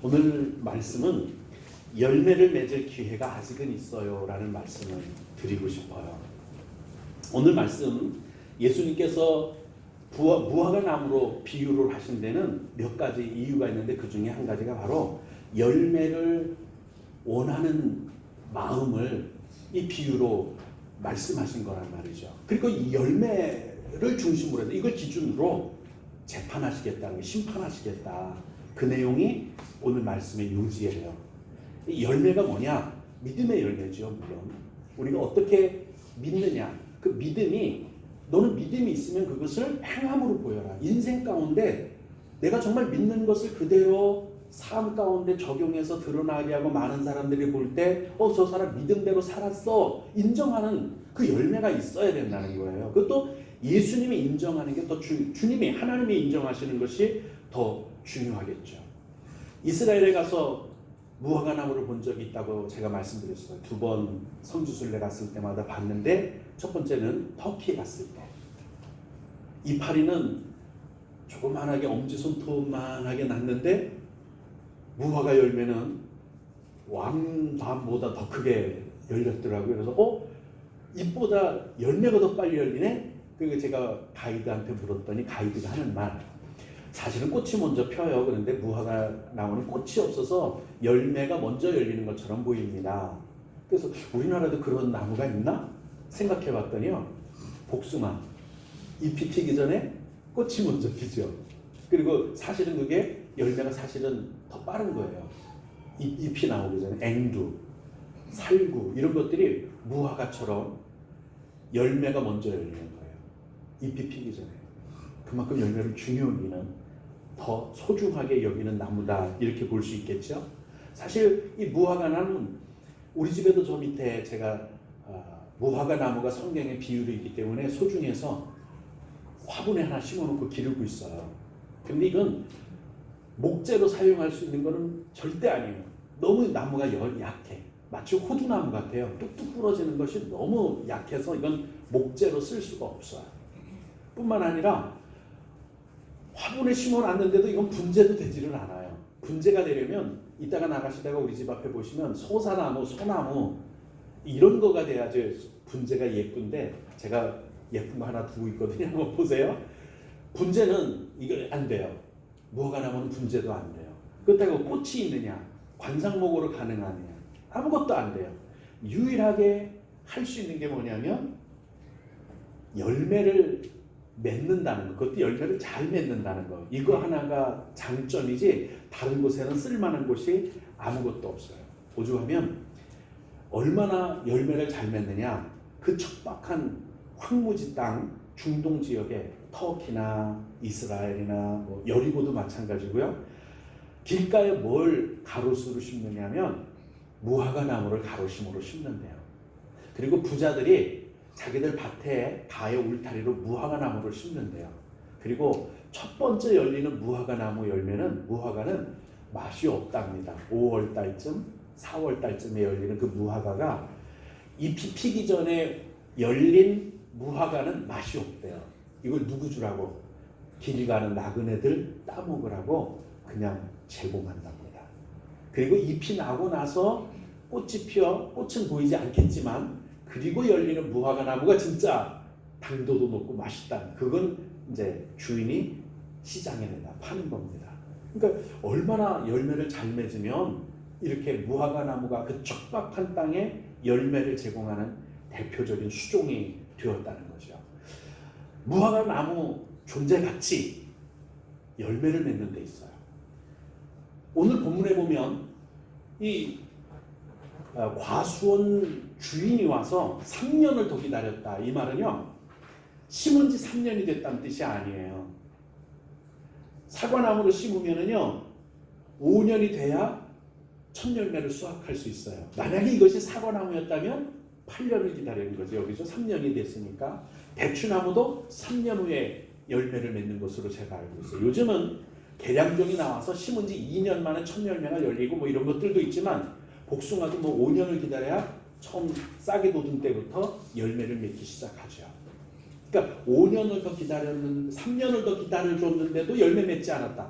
오늘 말씀은 열매를 맺을 기회가 아직은 있어요 라는 말씀을 드리고 싶어요. 오늘 말씀 예수님께서 무화과 나무로 비유를 하신 데는 몇 가지 이유가 있는데 그 중에 한 가지가 바로 열매를 원하는 마음을 이 비유로 말씀하신 거란 말이죠. 그리고 이 열매를 중심으로 해서 이걸 기준으로 재판하시겠다는 게, 심판하시겠다, 그 내용이 오늘 말씀의 요지예요. 이 열매가 뭐냐? 믿음의 열매죠. 물론 우리가 어떻게 믿느냐, 그 믿음이, 너는 믿음이 있으면 그것을 행함으로 보여라. 인생 가운데 내가 정말 믿는 것을 그대로 삶 가운데 적용해서 드러나게 하고 많은 사람들이 볼 때 저 사람 믿음대로 살았어 인정하는 그 열매가 있어야 된다는 거예요. 그것도 예수님이 인정하는 게 더 주님이, 하나님이 인정하시는 것이 더 중요하겠죠. 이스라엘에 가서 무화과 나무를 본 적이 있다고 제가 말씀드렸어요. 2번 성지순례 갔을 때마다 봤는데, 첫 번째는 터키에 갔을 때 이파리는 조그만하게 엄지손톱만하게 났는데 무화과 열매는 왕밤보다 더 크게 열렸더라고요. 그래서 잎보다 열매가 더 빨리 열리네? 그리고 제가 가이드한테 물었더니 가이드가 하는 말, 사실은 꽃이 먼저 펴요. 그런데 무화과 나무는 꽃이 없어서 열매가 먼저 열리는 것처럼 보입니다. 그래서 우리나라도 그런 나무가 있나? 생각해 봤더니요, 복숭아 잎이 피기 전에 꽃이 먼저 피죠. 그리고 사실은 그게 열매가 사실은 더 빠른 거예요. 잎이 나오기 전에 앵두, 살구 이런 것들이 무화과처럼 열매가 먼저 열리는 거예요. 잎이 피기 전에. 그만큼 열매를 중요히 여기는, 더 소중하게 여기는 나무다, 이렇게 볼 수 있겠죠. 사실 이 무화과 나무는 우리 집에도 저 밑에 제가 무화과 나무가 성경의 비유로 있기 때문에 소중해서 화분에 하나 심어놓고 기르고 있어요. 근데 이건 목재로 사용할 수 있는 거는 절대 아니에요. 너무 나무가 약해. 마치 호두나무 같아요. 뚝뚝 부러지는 것이 너무 약해서 이건 목재로 쓸 수가 없어요. 뿐만 아니라 화분에 심어놨는데도 이건 분재도 되지를 않아요. 분재가 되려면 이따가 나가시다가 우리 집 앞에 보시면 소사나무, 소나무 이런 거가 돼야지 분재가 예쁜데, 제가 예쁜 거 하나 두고 있거든요. 한번 보세요. 분재는 이거 안 돼요. 무화과 나무는 분재도 안 돼요. 그렇다고 꽃이 있느냐, 관상목으로 가능하느냐, 아무것도 안 돼요. 유일하게 할 수 있는 게 뭐냐면 열매를 맺는다는 거, 그것도 열매를 잘 맺는다는 거, 이거 하나가 장점이지 다른 곳에는 쓸만한 곳이 아무것도 없어요. 오죽하면 얼마나 열매를 잘 맺느냐, 그 척박한 황무지 땅, 중동 지역에 터키나 이스라엘이나 여리고도 마찬가지고요. 길가에 뭘 가로수로 심느냐면 무화과 나무를 가로심으로 심는데요. 그리고 부자들이 자기들 밭에 가에 울타리로 무화과 나무를 심는데요. 그리고 첫 번째 열리는 무화과 나무 열매는, 무화과는 맛이 없답니다. 5월 달쯤, 4월 달쯤에 열리는 그 무화과가 잎이 피기 전에 열린 무화과는 맛이 없대요. 이걸 누구 주라고? 길 가는 나그네들 따먹으라고 그냥 제공한답니다. 그리고 잎이 나고 나서 꽃이 피어, 꽃은 보이지 않겠지만 그리고 열리는 무화과 나무가 진짜 당도도 높고 맛있다. 그건 이제 주인이 시장에 내다 파는 겁니다. 그러니까 얼마나 열매를 잘 맺으면 이렇게 무화과 나무가 그 척박한 땅에 열매를 제공하는 대표적인 수종이 되었다는 거죠. 무화과 나무 존재 가치, 열매를 맺는 데 있어요. 오늘 본문에 보면 이 과수원 주인이 와서 3년을 더 기다렸다. 이 말은요, 심은 지 3년이 됐다는 뜻이 아니에요. 사과나무를 심으면은요 5년이 돼야 첫 열매를 수확할 수 있어요. 만약에 이것이 사과나무였다면 8년을 기다리는 거죠. 여기서 3년이 됐으니까. 대추나무도 3년 후에 열매를 맺는 것으로 제가 알고 있어요. 요즘은 계량종이 나와서 심은 지 2년 만에 첫 열매가 열리고 이런 것들도 있지만, 복숭아도 5년을 기다려야 처음 싹이 돋은 때부터 열매를 맺기 시작하죠. 그러니까 5년을 더 기다렸는데, 3년을 더 기다려줬는데도 열매 맺지 않았다.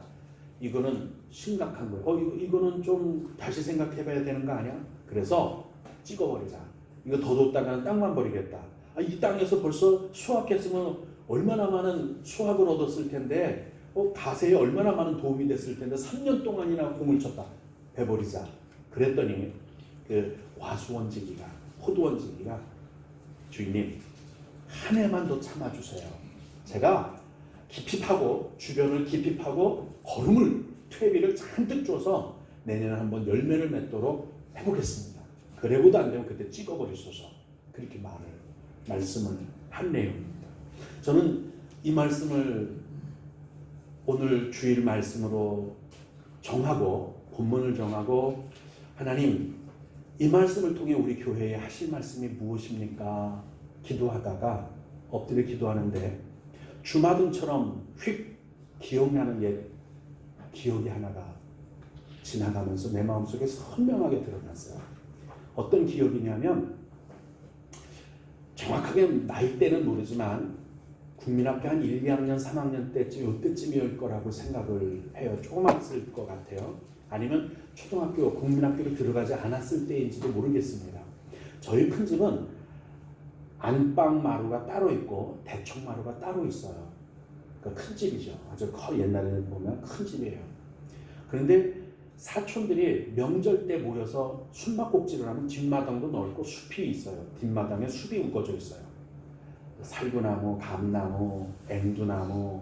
이거는 심각한 거예요. 이거는 좀 다시 생각해봐야 되는 거 아니야? 그래서 찍어버리자. 이거 더 뒀다가는 땅만 버리겠다. 이 땅에서 벌써 수확했으면 얼마나 많은 수확을 얻었을 텐데, 가세에 얼마나 많은 도움이 됐을 텐데 3년 동안이나 공을 쳤다. 해버리자. 그랬더니 그 과수원지기가, 호두원지기가, 주인님 한 해만 더 참아주세요. 제가 깊이 파고, 주변을 깊이 파고 거름을, 퇴비를 잔뜩 줘서 내년에 한번 열매를 맺도록 해보겠습니다. 그래고도 안 되면 그때 찍어버리소서. 그렇게 말씀을 한 내용입니다. 저는 이 말씀을 오늘 주일 말씀으로 정하고, 본문을 정하고, 하나님 이 말씀을 통해 우리 교회에 하실 말씀이 무엇입니까? 기도하다가 엎드려 기도하는데 주마등처럼 휙 기억나는 옛 기억이 하나가 지나가면서 내 마음속에 선명하게 드러났어요. 어떤 기억이냐면, 정확하게 나이대는 모르지만 국민학교 한 1, 2학년, 3학년 때쯤, 이때쯤일 거라고 생각을 해요. 조그맣을 것 같아요. 아니면 초등학교, 국민학교로 들어가지 않았을 때인지도 모르겠습니다. 저희 큰 집은 안방 마루가 따로 있고 대청 마루가 따로 있어요. 그러니까 큰 집이죠. 아주 옛날에는 보면 큰 집이에요. 그런데 사촌들이 명절 때 모여서 숨바꼭질을 하면 뒷마당도 넓고 숲이 있어요. 뒷마당에 숲이 우거져 있어요. 살구나무, 감나무, 앵두나무,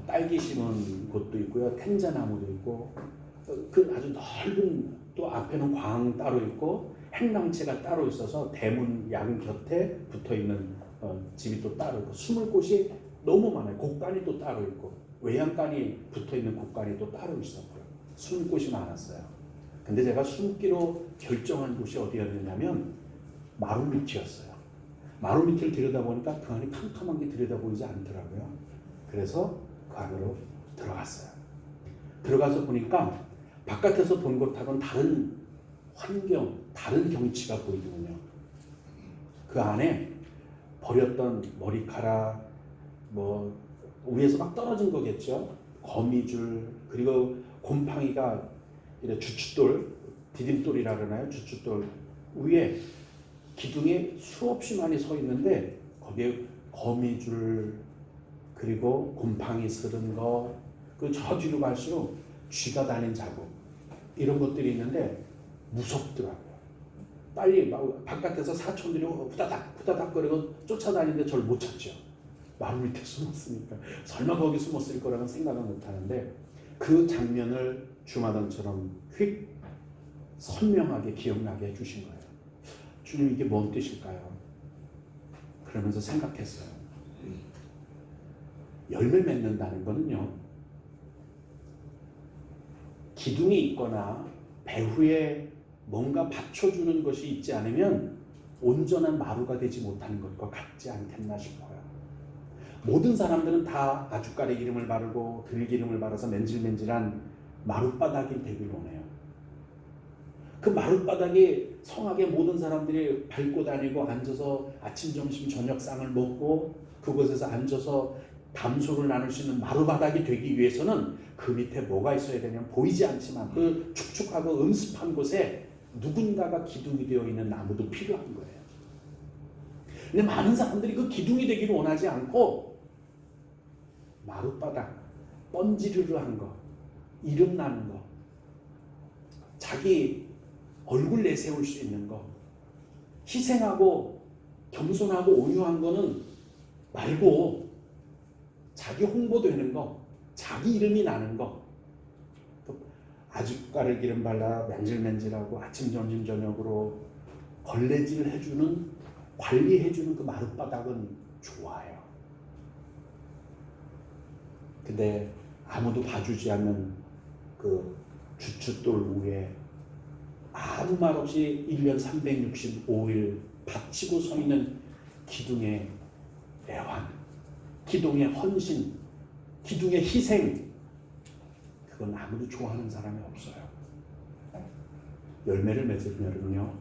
딸기 심은 곳도 있고요. 텐자나무도 있고, 그 아주 넓은, 또 앞에는 광 따로 있고 행랑채가 따로 있어서 대문 양 곁에 붙어있는 집이 또 따로 있고, 숨을 곳이 너무 많아요. 곡간이 또 따로 있고, 외양간이 붙어있는 곡간이 또 따로 있었고요. 숨을 곳이 많았어요. 근데 제가 숨기로 결정한 곳이 어디였느냐면 마루 밑이었어요. 마루 밑을 들여다보니까 그 안이 캄캄한 게 들여다보이지 않더라고요. 그래서 그 안으로 들어갔어요. 들어가서 보니까 바깥에서 본 것하고는 다른 환경, 다른 경치가 보이더군요. 그 안에 버렸던 머리카락, 위에서 막 떨어진 거겠죠. 거미줄, 그리고 곰팡이가 이런 주춧돌, 디딤돌이라 그러나요? 주춧돌 위에 기둥이 수없이 많이 서 있는데 거기에 거미줄, 그리고 곰팡이 스른 거, 그 저 뒤로 갈수록 쥐가 다닌 자국, 이런 것들이 있는데 무섭더라고요. 빨리 바깥에서 사촌들이 후다닥 거리고 쫓아다니는데 저를 못 찾죠. 마루 밑에 숨었으니까 설마 거기 숨었을 거라는 생각은 못 하는데, 그 장면을 주마등처럼 휙 선명하게 기억나게 해주신 거예요. 주님, 이게 뭔 뜻일까요? 그러면서 생각했어요. 열매 맺는다는 거는요, 기둥이 있거나 배후에 뭔가 받쳐주는 것이 있지 않으면 온전한 마루가 되지 못하는 것과 같지 않겠나 싶어요. 모든 사람들은 다 아주가래 기름을 바르고 들기름을 바라서 맨질맨질한 마룻바닥이 되길 원해요. 그 마룻바닥이 성악의 모든 사람들이 밟고 다니고 앉아서 아침, 점심, 저녁상을 먹고 그곳에서 앉아서 담소를 나눌 수 있는 마룻바닥이 되기 위해서는 그 밑에 뭐가 있어야 되냐면, 보이지 않지만 그 축축하고 음습한 곳에 누군가가 기둥이 되어 있는 나무도 필요한 거예요. 근데 많은 사람들이 그 기둥이 되기를 원하지 않고 마룻바닥, 번지르르한 거, 이름 나는 거, 자기 얼굴 내세울 수 있는 거, 희생하고 겸손하고 온유한 거는 말고 자기 홍보되는 거, 자기 이름이 나는 거, 아주가래 기름 발라 맨질맨질하고 아침, 점심, 저녁으로 걸레질을 해주는, 관리해주는 그 마룻바닥은 좋아요. 근데 아무도 봐주지 않는 그 주춧돌 위에 아무 말 없이 1년 365일 바치고 서 있는 기둥의 애환, 기둥의 헌신, 기둥의 희생, 그건 아무도 좋아하는 사람이 없어요. 열매를 맺으려면요,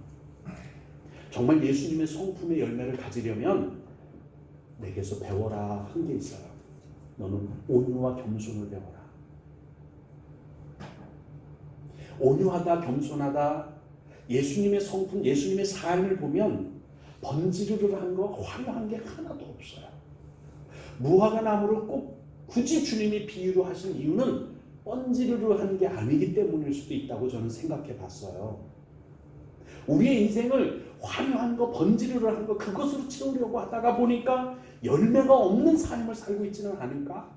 정말 예수님의 성품의 열매를 가지려면 내게서 배워라 한 게 있어요. 너는 온유와 겸손을 배워라. 온유하다, 겸손하다, 예수님의 성품, 예수님의 삶을 보면 번지르르한 거, 화려한 게 하나도 없어요. 무화과 나무를 꼭 굳이 주님이 비유로 하신 이유는 번지르르한 게 아니기 때문일 수도 있다고 저는 생각해 봤어요. 우리의 인생을 화려한 거, 번지르르한 거 그것으로 채우려고 하다가 보니까 열매가 없는 삶을 살고 있지는 않을까?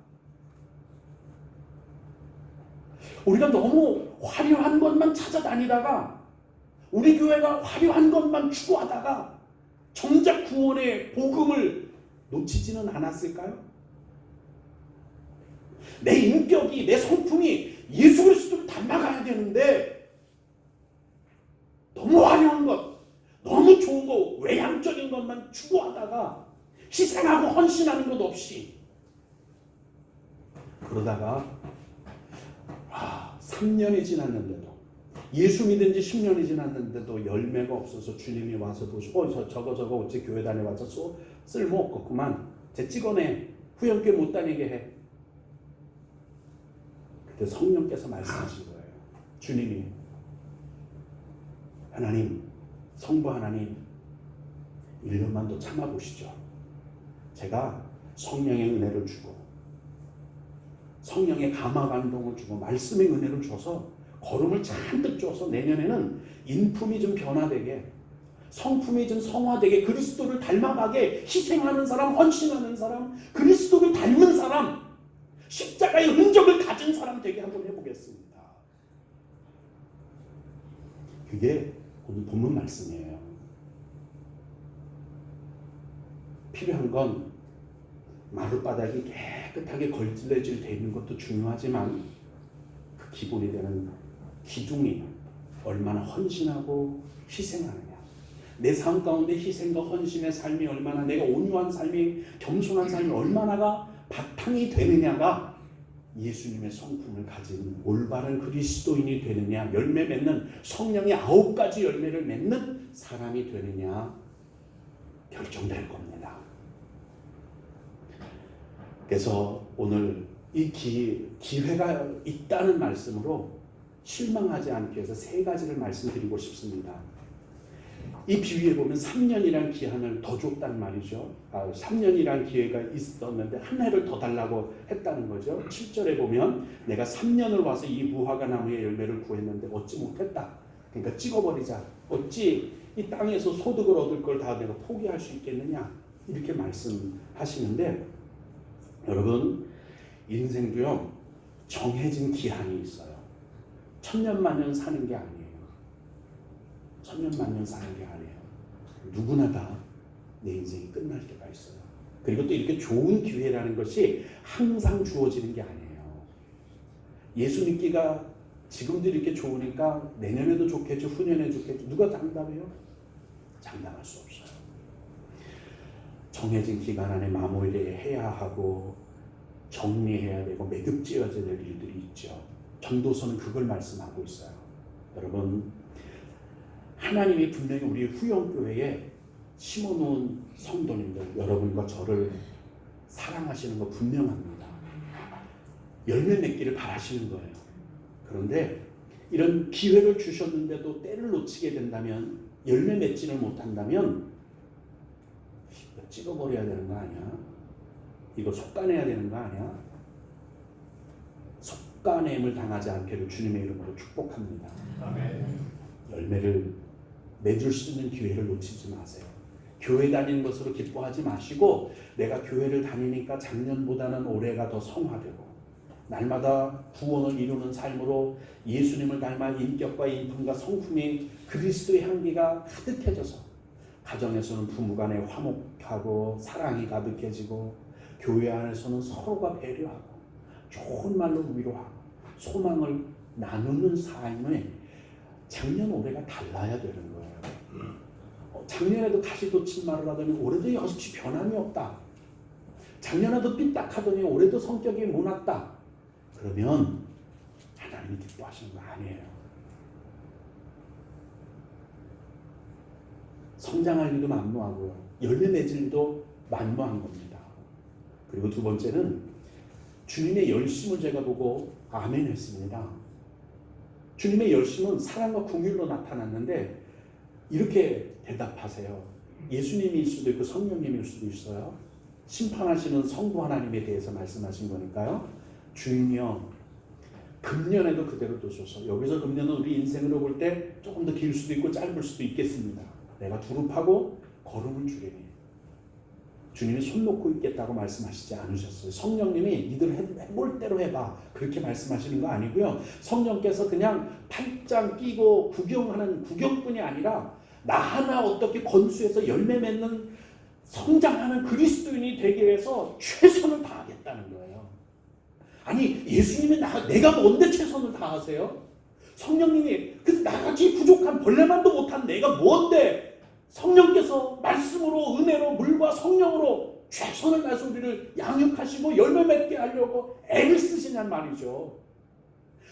우리가 너무 화려한 것만 찾아다니다가 우리 교회가 화려한 것만 추구하다가 정작 구원의 복음을 놓치지는 않았을까요? 내 인격이, 내 성품이 예수 그리스도를 닮아가야 되는데 너무 화려한 것, 너무 좋은 거, 외향적인 것만 추구하다가 희생하고 헌신하는 것 없이 그러다가 3년이 지났는데도, 예수 믿은 지 10년이 지났는데도 열매가 없어서 주님이 와서 보시고 저거 어째 교회 다녀와서 쓸모없겠구만, 쟤 찍어내, 후연교회 못 다니게 해. 그때 성령께서 말씀하신 거예요. 주님이, 하나님, 성부 하나님, 1년만 더 참아보시죠. 제가 성령의 은혜를 주고 성령의 감화 감동을 주고 말씀의 은혜를 줘서 걸음을 잔뜩 줘서 내년에는 인품이 좀 변화되게, 성품이 좀 성화되게, 그리스도를 닮아가게, 희생하는 사람, 헌신하는 사람, 그리스도를 닮은 사람, 십자가의 흔적을 가진 사람 되게 한번 해보겠습니다. 그게 오늘 본문 말씀이에요. 필요한 건 마룻바닥이 깨끗하게 걸레질 되어 있는 것도 중요하지만 그 기본이 되는 기둥이 얼마나 헌신하고 희생하느냐, 내 삶 가운데 희생과 헌신의 삶이 얼마나, 내가 온유한 삶이, 겸손한 삶이 얼마나가 바탕이 되느냐가 예수님의 성품을 가진 올바른 그리스도인이 되느냐, 열매 맺는 성령의 9가지 열매를 맺는 사람이 되느냐 결정될 겁니다. 그래서 오늘 이 기회가 있다는 말씀으로 실망하지 않기 위해서 3가지를 말씀드리고 싶습니다. 이 비유에 보면 3년이란 기한을 더 줬단 말이죠. 3년이란 기회가 있었는데 한 해를 더 달라고 했다는 거죠. 7절에 보면 내가 3년을 와서 이 무화과 나무의 열매를 구했는데 얻지 못했다. 그러니까 찍어버리자. 어찌 이 땅에서 소득을 얻을 걸 다 내가 포기할 수 있겠느냐, 이렇게 말씀하시는데, 여러분, 인생도요 정해진 기한이 있어요. 천년만년 사는 게 아니에요. 천년만년 사는 게 아니에요. 누구나 다 내 인생이 끝날 때가 있어요. 그리고 또 이렇게 좋은 기회라는 것이 항상 주어지는 게 아니에요. 예수 믿기가 지금도 이렇게 좋으니까 내년에도 좋겠죠, 후년에 좋겠죠. 누가 장담해요? 장담할 수 없어요. 정해진 기간 안에 마무리해야 하고 정리해야 되고 매듭지어야 될 일들이 있죠. 전도서는 그걸 말씀하고 있어요. 여러분, 하나님이 분명히 우리 후영교회에 심어놓은 성도님들, 여러분과 저를 사랑하시는 거 분명합니다. 열매 맺기를 바라시는 거예요. 그런데 이런 기회를 주셨는데도 때를 놓치게 된다면, 열매 맺지를 못한다면 찍어버려야 되는 거 아니야? 이거 속가내야 되는 거 아니야? 속가냄을 당하지 않기를 주님의 이름으로 축복합니다. 아멘. 열매를 맺을 수 있는 기회를 놓치지 마세요. 교회 다니는 것으로 기뻐하지 마시고, 내가 교회를 다니니까 작년보다는 올해가 더 성화되고 날마다 구원을 이루는 삶으로 예수님을 닮아 인격과 인품과 성품이 그리스도의 향기가 가득해져서 가정에서는 부부간에 화목하고 사랑이 가득해지고, 교회 안에서는 서로가 배려하고 좋은 말로 위로하고 소망을 나누는 삶에 작년 올해가 달라야 되는 거예요. 작년에도 가시도 침말을 하더니 올해도 역시 변함이 없다. 작년에도 삐딱하더니 올해도 성격이 모났다. 그러면 하나님이 기뻐하시는 거 아니에요. 성장할 일도 만무하고요, 열매 맺을 일도 만무한 겁니다. 그리고 두 번째는 주님의 열심을 제가 보고 아멘 했습니다. 주님의 열심은 사랑과 긍휼로 나타났는데 이렇게 대답하세요. 예수님일 수도 있고 성령님일 수도 있어요. 심판하시는 성부 하나님에 대해서 말씀하신 거니까요. 주님이여, 금년에도 그대로 두소서. 여기서 금년은 우리 인생으로 볼 때 조금 더 길 수도 있고 짧을 수도 있겠습니다. 내가 두릅하고 걸음을 주리니. 주님이 손 놓고 있겠다고 말씀하시지 않으셨어요. 성령님이 니들 해볼 대로 해봐 그렇게 말씀하시는 거 아니고요. 성령께서 그냥 팔짱 끼고 구경하는 구경뿐이 아니라 나 하나 어떻게 건수해서 열매 맺는 성장하는 그리스도인이 되기 위해서 최선을 다하겠다는 거예요. 아니 예수님이 내가 뭔데 최선을 다하세요? 성령님이 나같이 부족한 벌레만도 못한 내가 뭔데 성령께서 말씀으로 은혜로 물과 성령으로 최선을 다해서 우리를 양육하시고 열매 맺게 하려고 애를 쓰시냔 말이죠.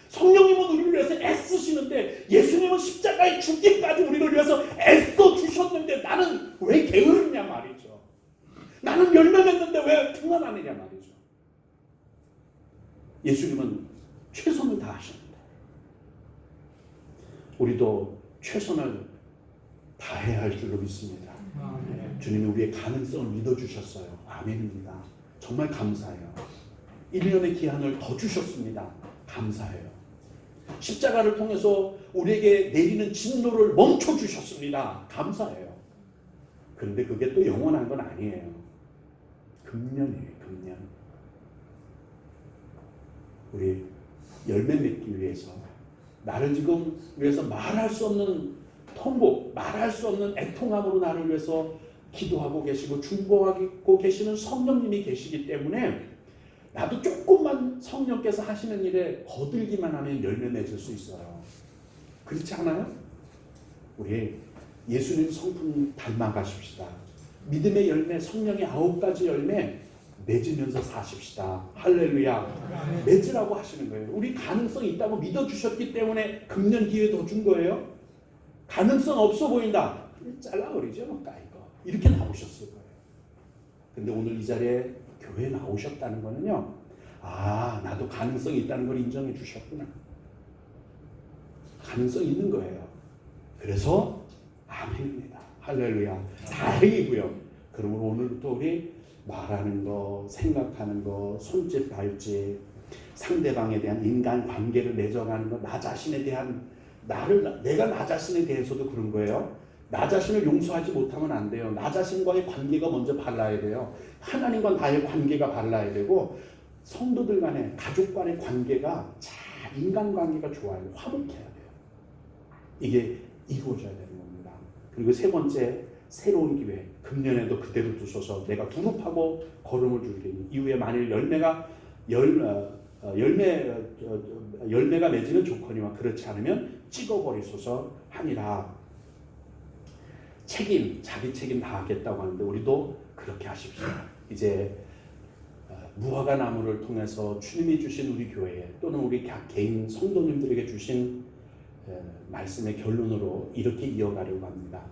성령님은 우리를 위해서 애쓰시는데 예수님은 십자가에 죽기까지 우리를 위해서 애써 주셨는데 나는 왜 게으르냐 말이죠. 나는 열매 맺는데 왜 평안하느냐 말이죠. 예수님은 최선을 다하셨는데 우리도 최선을 다해야 할 줄로 믿습니다. 주님이 우리의 가능성을 믿어주셨어요. 아멘입니다. 정말 감사해요. 1년의 기한을 더 주셨습니다. 감사해요. 십자가를 통해서 우리에게 내리는 진노를 멈춰주셨습니다. 감사해요. 그런데 그게 또 영원한 건 아니에요. 금년이에요. 금년. 우리 열매 맺기 위해서 나를 지금 위해서 말할 수 없는 통곡, 말할 수 없는 애통함으로 나를 위해서 기도하고 계시고 중보하고 계시는 성령님이 계시기 때문에 나도 조금만 성령께서 하시는 일에 거들기만 하면 열매 맺을 수 있어요. 그렇지 않아요? 우리 예수님 성품 닮아가십시다. 믿음의 열매, 성령의 9가지 열매 맺으면서 사십시다. 할렐루야. 맺으라고 하시는 거예요. 우리 가능성이 있다고 믿어주셨기 때문에 금년 기회 더 준 거예요. 가능성 없어 보인다. 잘라버리죠. 까이거. 이렇게 나오셨을 거예요. 근데 오늘 이 자리에 교회에 나오셨다는 거는요. 아, 나도 가능성이 있다는 걸 인정해 주셨구나. 가능성이 있는 거예요. 그래서 아멘입니다. 할렐루야. 다행이고요. 그러므로 오늘부터 우리 말하는 거, 생각하는 거, 손짓, 발짓, 상대방에 대한 인간관계를 맺어가는 거, 나 자신에 대한 내가 나 자신에 대해서도 그런 거예요. 나 자신을 용서하지 못하면 안 돼요. 나 자신과의 관계가 먼저 발라야 돼요. 하나님과 나의 관계가 발라야 되고 성도들 간의 가족 간의 관계가 인간관계가 좋아요. 화목해야 돼요. 이게 이루어져야 되는 겁니다. 그리고 세 번째, 새로운 기회. 금년에도 그대로 두소서. 내가 두릅하고 걸음을 주리니 이후에 만일 열매가 맺으면 좋거니와 그렇지 않으면 찍어버리소서 하니라. 자기 책임 다하겠다고 하는데 우리도 그렇게 하십시오. 이제 무화과 나무를 통해서 주님이 주신 우리 교회 또는 우리 개인 성도님들에게 주신 말씀의 결론으로 이렇게 이어가려고 합니다.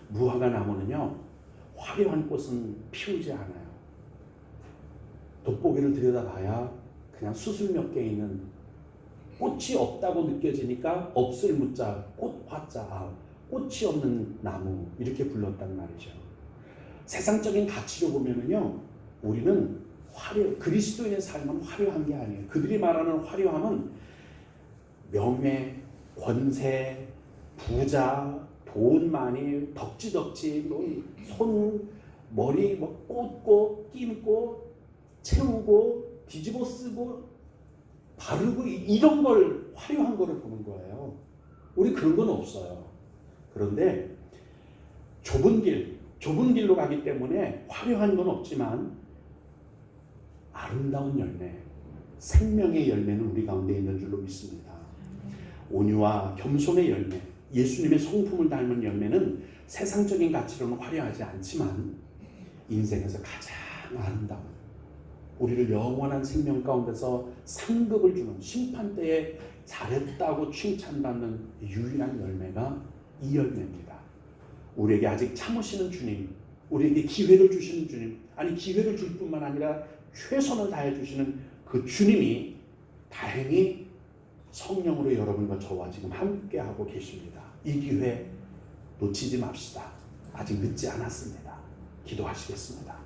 무화과 나무는요, 화려한 꽃은 피우지 않아요. 돋보기를 들여다봐야 그냥 수술 몇 개 있는 꽃이 없다고 느껴지니까 없을 무자, 꽃 화자, 꽃이 없는 나무 이렇게 불렀단 말이죠. 세상적인 가치로 보면은요, 우리는 그리스도인의 삶은 화려한 게 아니에요. 그들이 말하는 화려함은 명예, 권세, 부자, 돈 많이, 덕지덕지, 손, 머리 꽂고, 끼고, 채우고, 뒤집어 쓰고, 바르고 이런 걸 화려한 거를 보는 거예요. 우리 그런 건 없어요. 그런데 좁은 길로 가기 때문에 화려한 건 없지만 아름다운 열매, 생명의 열매는 우리 가운데 있는 줄로 믿습니다. 온유와 겸손의 열매, 예수님의 성품을 닮은 열매는 세상적인 가치로는 화려하지 않지만 인생에서 가장 아름다운, 우리를 영원한 생명 가운데서 상급을 주는, 심판대에 잘했다고 칭찬받는 유일한 열매가 이 열매입니다. 우리에게 아직 참으시는 주님, 우리에게 기회를 주시는 주님, 아니 기회를 줄 뿐만 아니라 최선을 다해 주시는 그 주님이 다행히 성령으로 여러분과 저와 지금 함께하고 계십니다. 이 기회 놓치지 맙시다. 아직 늦지 않았습니다. 기도하시겠습니다.